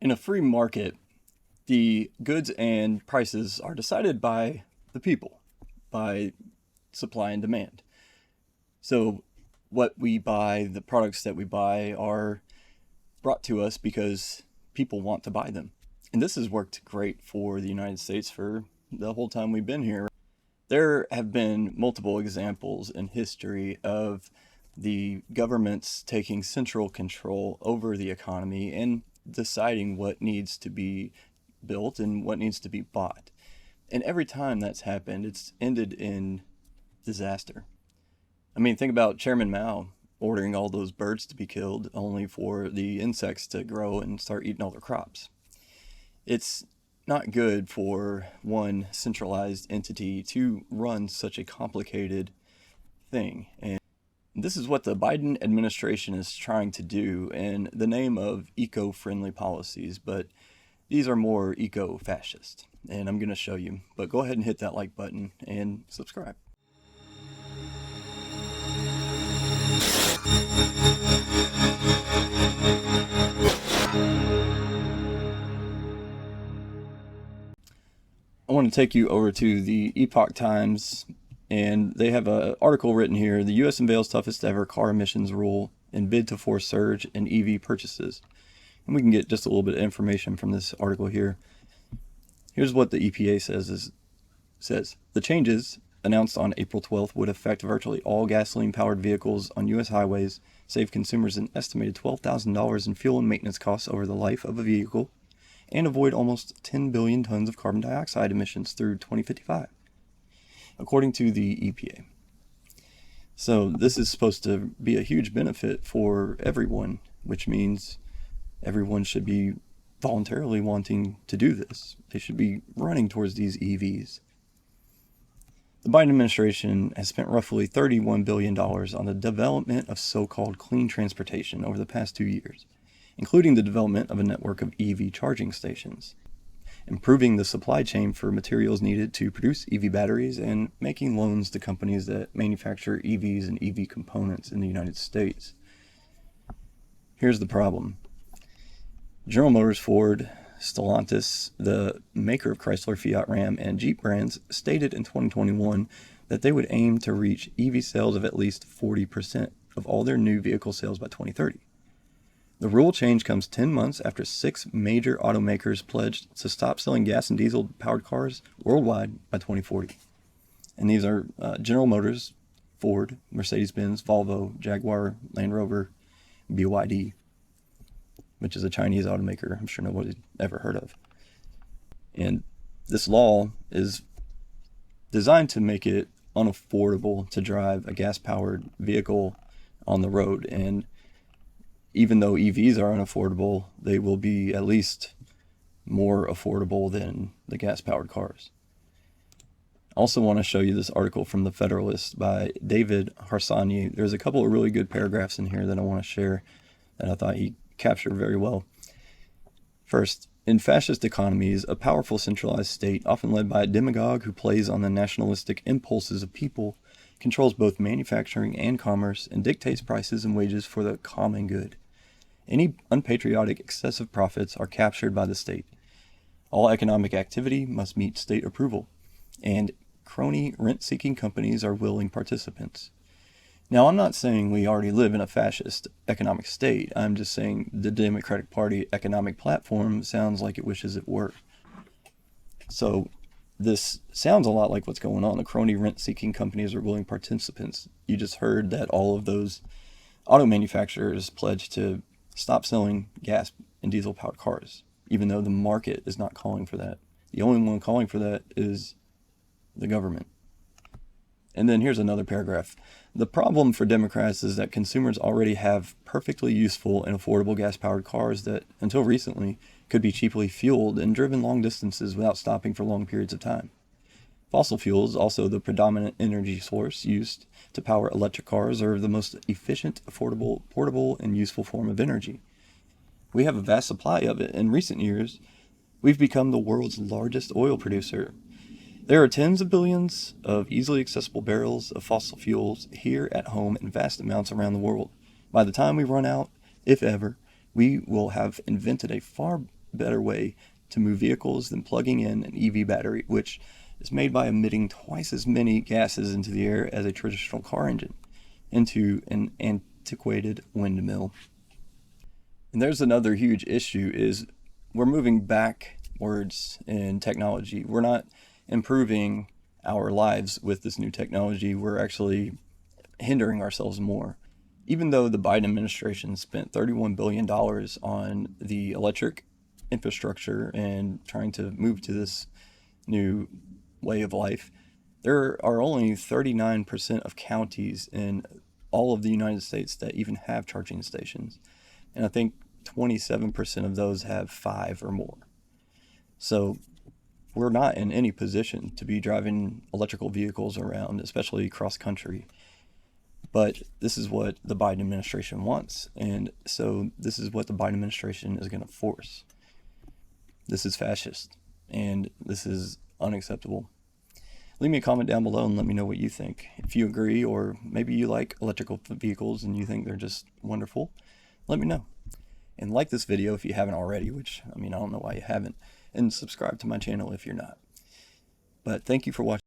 In a free market, the goods and prices are decided by the people, by supply and demand. So what we buy, the products that we buy are brought to us because people want to buy them. And this has worked great for the United States for the whole time we've been here. There have been multiple examples in history of the governments taking central control over the economy and deciding what needs to be built and what needs to be bought. And every time that's happened, it's ended in disaster. I mean, think about Chairman Mao ordering all those birds to be killed only for the insects to grow and start eating all their crops. It's not good for one centralized entity to run such a complicated thing. And this is what the Biden administration is trying to do in the name of eco-friendly policies, but these are more eco-fascist, and I'm going to show you. But go ahead and hit that like button and subscribe. I want to take you over to the Epoch Times, and they have an article written here. The U.S. unveils toughest ever car emissions rule in bid to force surge in EV purchases. And we can get just a little bit of information from this article here. Here's what the EPA says. The changes announced on April 12th would affect virtually all gasoline-powered vehicles on U.S. highways, save consumers an estimated $12,000 in fuel and maintenance costs over the life of a vehicle, and avoid almost 10 billion tons of carbon dioxide emissions through 2055, according to the EPA. So this is supposed to be a huge benefit for everyone, which means everyone should be voluntarily wanting to do this. They should be running towards these EVs. The Biden administration has spent roughly $31 billion on the development of so-called clean transportation over the past 2 years, including the development of a network of EV charging stations, improving the supply chain for materials needed to produce EV batteries, and making loans to companies that manufacture EVs and EV components in the United States. Here's the problem. General Motors, Ford, Stellantis, the maker of Chrysler, Fiat, Ram, and Jeep brands, stated in 2021 that they would aim to reach EV sales of at least 40% of all their new vehicle sales by 2030. The rule change comes 10 months after 6 major automakers pledged to stop selling gas and diesel-powered cars worldwide by 2040. And these are General Motors, Ford, Mercedes-Benz, Volvo, Jaguar, Land Rover, BYD, which is a Chinese automaker I'm sure nobody's ever heard of. And this law is designed to make it unaffordable to drive a gas-powered vehicle on the road. And even though EVs are unaffordable, they will be at least more affordable than the gas-powered cars. I also want to show you this article from The Federalist by David Harsanyi. There's a couple of really good paragraphs in here that I want to share that I thought he captured very well. First, in fascist economies, a powerful centralized state, often led by a demagogue who plays on the nationalistic impulses of people, controls both manufacturing and commerce and dictates prices and wages for the common good. Any unpatriotic excessive profits are captured by the state. All economic activity must meet state approval, and crony rent-seeking companies are willing participants. Now, I'm not saying we already live in a fascist economic state. I'm just saying the Democratic Party economic platform sounds like it wishes it were. So this sounds a lot like what's going on. The crony rent-seeking companies are willing participants. You just heard that all of those auto manufacturers pledged to stop selling gas and diesel-powered cars, even though the market is not calling for that. The only one calling for that is the government. And then here's another paragraph. The problem for Democrats is that consumers already have perfectly useful and affordable gas-powered cars that, until recently, could be cheaply fueled and driven long distances without stopping for long periods of time. Fossil fuels, also the predominant energy source used to power electric cars, are the most efficient, affordable, portable, and useful form of energy. We have a vast supply of it. In recent years, we've become the world's largest oil producer. There are tens of billions of easily accessible barrels of fossil fuels here at home in vast amounts around the world. By the time we run out, if ever, we will have invented a far better way to move vehicles than plugging in an EV battery, which is made by emitting twice as many gases into the air as a traditional car engine, into an antiquated windmill. And there's another huge issue is we're moving backwards in technology. We're not improving our lives with this new technology. We're actually hindering ourselves more. Even though the Biden administration spent $31 billion on the electric infrastructure and trying to move to this new way of life, there are only 39% of counties in all of the United States that even have charging stations. And I think 27% of those have 5 or more. So we're not in any position to be driving electrical vehicles around, especially cross country. But this is what the Biden administration wants. And so this is what the Biden administration is going to force. This is fascist, and this is unacceptable. Leave me a comment down below and let me know what you think. If you agree, or maybe you like electrical vehicles and you think they're just wonderful, let me know. And like this video if you haven't already, which, I don't know why you haven't. And subscribe to my channel if you're not. But thank you for watching.